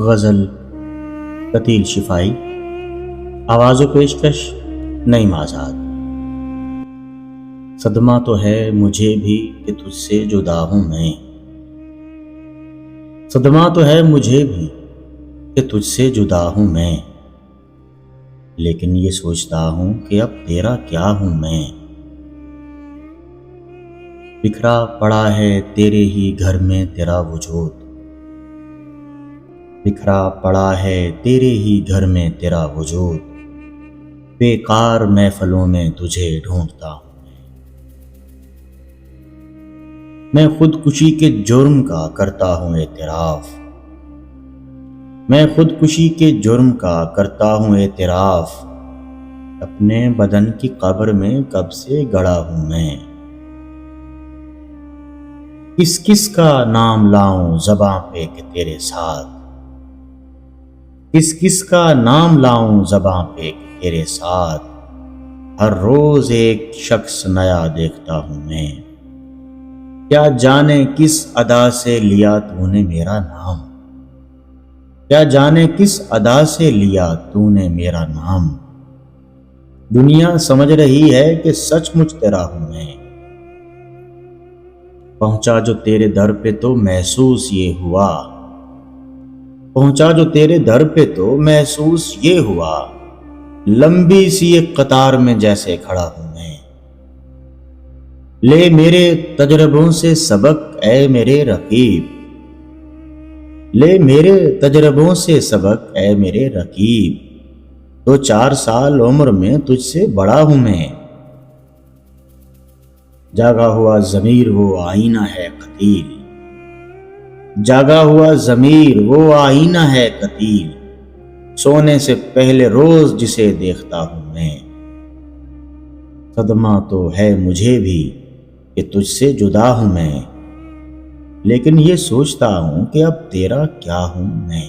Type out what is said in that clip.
गज़ल कतील शिफाई। आवाज़ व पेशकश नईम आज़ाद। सदमा तो है मुझे भी कि तुझसे जुदा हूँ मैं, सदमा तो है मुझे भी कि तुझसे जुदा हूँ मैं, लेकिन ये सोचता हूँ कि अब तेरा क्या हूँ मैं। बिखरा पड़ा है तेरे ही घर में तेरा वजूद, बिखरा पड़ा है तेरे ही घर में तेरा वजूद, बेकार महफलों में तुझे ढूंढता हूँ मैं खुदकुशी के जुर्म का करता हूँ एतराफ़, मैं खुदकुशी के जुर्म का करता हूँ एतराफ़, अपने बदन की कब्र में कब से गड़ा हूँ मैं। किस किस का नाम लाऊं ज़बां पे कि तेरे साथ, किस किस का नाम लाऊं ज़बां पे कि तेरे साथ, हर रोज एक शख्स नया देखता हूं मैं। क्या जाने किस अदा से लिया तूने मेरा नाम, क्या जाने किस अदा से लिया तूने मेरा नाम। दुनिया समझ रही है कि सचमुच तेरा हूं मैं। पहुंचा जो तेरे दर पे तो महसूस ये हुआ, पहुंचा जो तेरे दर पे तो महसूस ये हुआ, लंबी सी एक कतार में जैसे खड़ा हूं मैं। ले मेरे तजरबों से सबक ऐ मेरे रकीब, ले मेरे तजरबों से सबक ऐ मेरे रकीब, 2-4 साल उम्र में तुझसे बड़ा हूं मैं। जागा हुआ ज़मीर वो आईना है कतील, जागा हुआ ज़मीर वो आईना है कतील, सोने से पहले रोज जिसे देखता हूं मैं। सदमा तो है मुझे भी कि तुझसे जुदा हूं मैं, लेकिन ये सोचता हूं कि अब तेरा क्या हूं मैं।